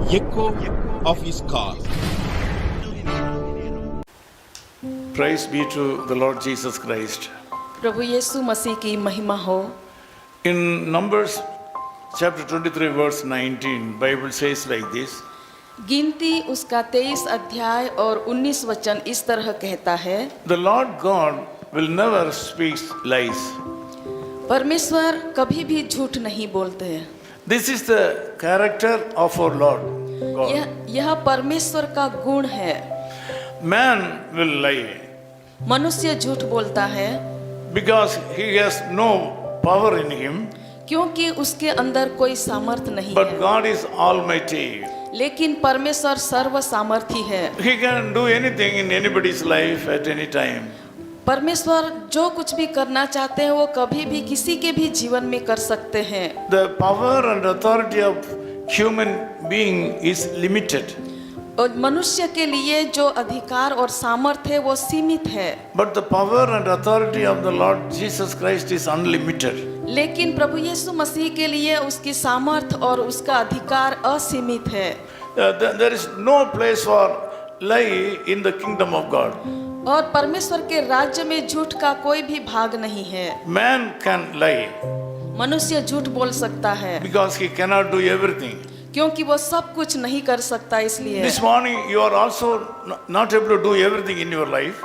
echo of his call. Praise be to the Lord Jesus Christ. प्रभु यीशु मसीह की महिमा हो। In Numbers chapter 23 verse 19, Bible says like this. गिनती उसका 23 अध्याय और 19 वचन इस तरह कहता है, The Lord God will never speak lies. परमेश्वर कभी भी झूठ नहीं बोलते। This is the character of our Lord God. यह परमेश्वर का गुण है। Man will lie मनुष्य झूठ बोलता है because he has no power in him. क्योंकि उसके अंदर कोई सामर्थ्य नहीं But है। God is almighty. लेकिन परमेश्वर सर्व सामर्थी है। He can do anything in anybody's life at any time. परमेश्वर जो कुछ भी करना चाहते हैं वो कभी भी किसी के भी जीवन में कर सकते हैं। The power and authority of human being is limited. और मनुष्य के लिए जो अधिकार और सामर्थ्य है वो सीमित है। But the power and authority of the Lord Jesus Christ is unlimited. लेकिन प्रभु यीशु मसीह के लिए उसकी सामर्थ्य और उसका अधिकार असीमित है। There is no place for lie in the kingdom of God. और परमेश्वर के राज्य में झूठ का कोई भी भाग नहीं है। Man can lie मनुष्य झूठ बोल सकता है because he cannot do everything. क्योंकि वो सब कुछ नहीं कर सकता, इसलिए This morning you are also not able to do everything in your life.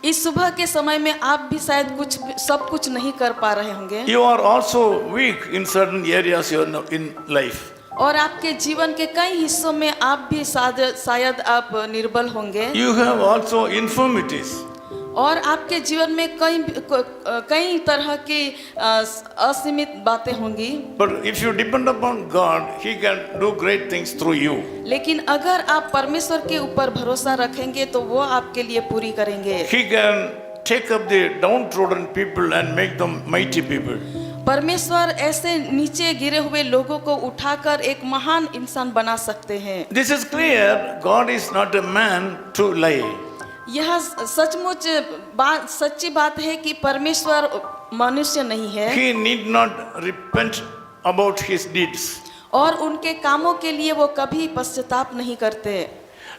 इस सुबह के समय में आप भी शायद सब कुछ नहीं कर पा रहे होंगे। You are also weak in certain areas in life. और आपके जीवन के कई हिस्सों में आप भी शायद आप निर्बल होंगे। You have also infirmities. और आपके जीवन में कई तरह की असीमित बातें होंगी। But if you depend upon God, He can do great things through you. लेकिन अगर आप परमेश्वर के ऊपर भरोसा रखेंगे तो वो आपके लिए पूरी करेंगे। He can take up the downtrodden people and make them mighty people. परमेश्वर ऐसे नीचे गिरे हुए लोगों को उठाकर एक महान इंसान बना सकते हैं। This is clear. God is not a man to lie. यह सचमुच सच्ची बात है कि परमेश्वर मनुष्य नहीं है। He need not repent about his deeds. और उनके कामों के लिए वो कभी पश्चाताप नहीं करते।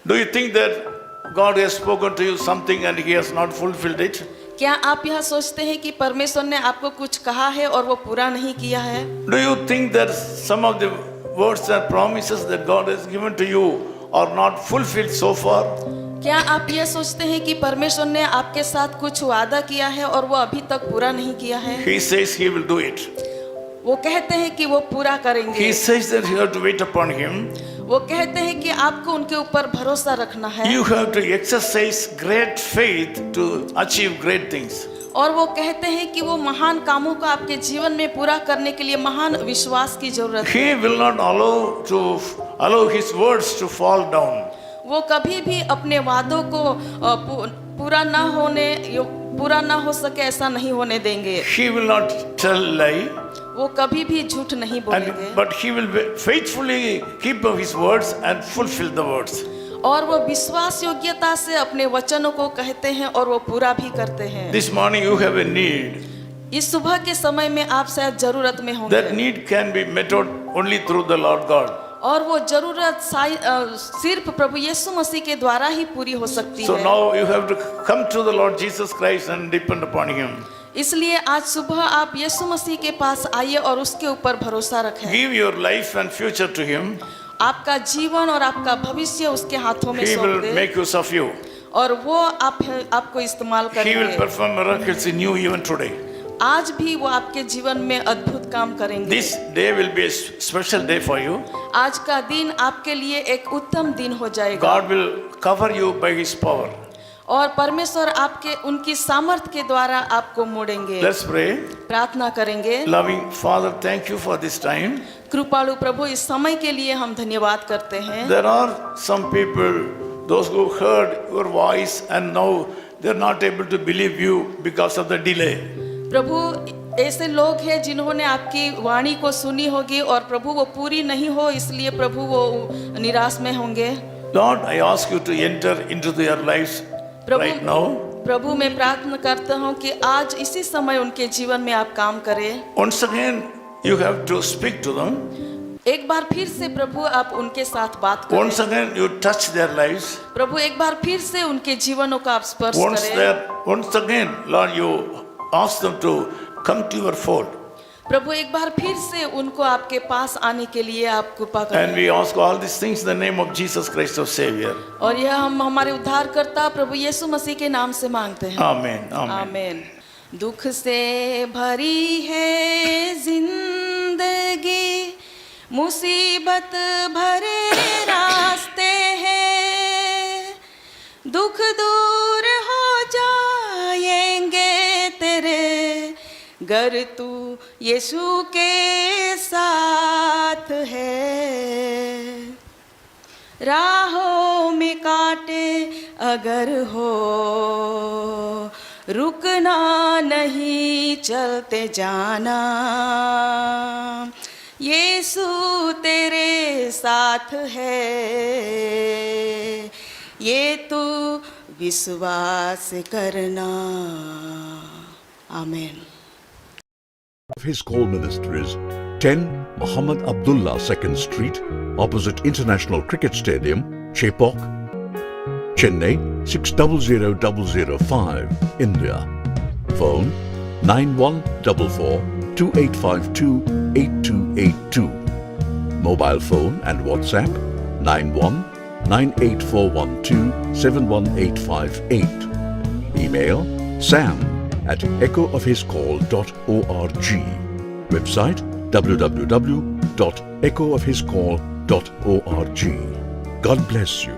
Do you think that God has spoken to you something and He has not fulfilled it? क्या आप यह सोचते हैं कि परमेश्वर ने आपको कुछ कहा है और वो पूरा नहीं किया है? Do you think that some of the words and promises that God has given to you are not fulfilled so far? क्या आप यह सोचते हैं कि परमेश्वर ने आपके साथ कुछ वादा किया है और वो अभी तक पूरा नहीं किया है? He says He will do it. वो कहते हैं कि वो पूरा करेंगे। He says that you have to wait upon Him. वो कहते हैं कि आपको उनके ऊपर भरोसा रखना है। You have to exercise great faith to achieve great things. और वो कहते हैं कि वो महान कामों को आपके जीवन में पूरा करने के लिए महान विश्वास की जरूरत है। He will not allow His words to fall down. वो कभी भी अपने वादों को पूरा ना हो सके ऐसा नहीं होने देंगे। He will not tell lie. वो कभी भी झूठ नहीं बोलेंगे। But He will faithfully keep of His words and fulfill the words. और वो विश्वास योग्यता से अपने वचनों को कहते हैं और वो पूरा भी करते हैं। This morning you have a need. इस सुबह के समय में आप शायद जरूरत में होंगे। That need can be met out only through the Lord God. और वो जरूरत सिर्फ प्रभु यीशु मसीह के द्वारा ही पूरी हो सकती So है। now you have to come to the Lord Jesus Christ and depend upon Him. इसलिए आज सुबह आप यीशु मसीह के पास आइए और उसके ऊपर भरोसा रखें। Give your life and future to Him. आपका जीवन और आपका भविष्य उसके हाथों में He सौंप will they make use of you. और वो आपको इस्तेमाल He will करेंगे। perform miracles in you even today. आज भी वो आपके जीवन में अद्भुत काम करेंगे। This day will be a special day for you. आज का दिन आपके लिए एक उत्तम दिन हो जाएगा। God will cover you by His power. और परमेश्वर आपके उनकी सामर्थ के द्वारा आपको मोड़ेंगे। Let's pray. प्रार्थना करेंगे। Loving Father, thank you for this time. कृपालु प्रभु, इस समय के लिए हम धन्यवाद करते हैं। There are some people, those who heard your voice and now they are not able to believe you because of the delay. प्रभु, ऐसे लोग हैं जिन्होंने आपकी वाणी को सुनी होगी और प्रभु वो पूरी नहीं हो, इसलिए प्रभु वो निराश में होंगे। Lord, I ask you to enter into their lives right now. प्रभु, मैं प्रार्थना करता हूँ कि आज इसी समय उनके जीवन में आप काम करें। Once again, you have to speak to them. एक बार फिर से प्रभु आप उनके साथ बात करें। Once again, you touch their lives. प्रभु एक बार फिर से उनके जीवनों का आप स्पर्श करें। Once again, Lord, you ask them to come to your fold. प्रभु एक बार फिर से उनको आपके पास आने के लिए आप कृपा करें। And we ask all these things in the name of Jesus Christ, our Savior. और यह हम हमारे उद्धारकर्ता प्रभु यीशु मसीह के नाम से मांगते हैं। Amen. Amen. आमीन। दुख से भरी है जिंदगी, मुसीबत भरे रास्ते हैं, दुख दूर हो जाएंगे तेरे, गर तू यीशु के साथ है। राहों में कांटे अगर हो, रुकना नहीं चलते जाना, यीशु तेरे साथ है, ये तू विश्वास करना। आमीन। Of His Call Ministries, 10 Muhammad Abdullah 2nd Street, opposite International Cricket Stadium, Chepauk, Chennai 600005, India. Phone 914428528282. Mobile phone and WhatsApp 919841271858. Email sam@echoofhiscall.org. Website www.echoofhiscall.org. God bless you.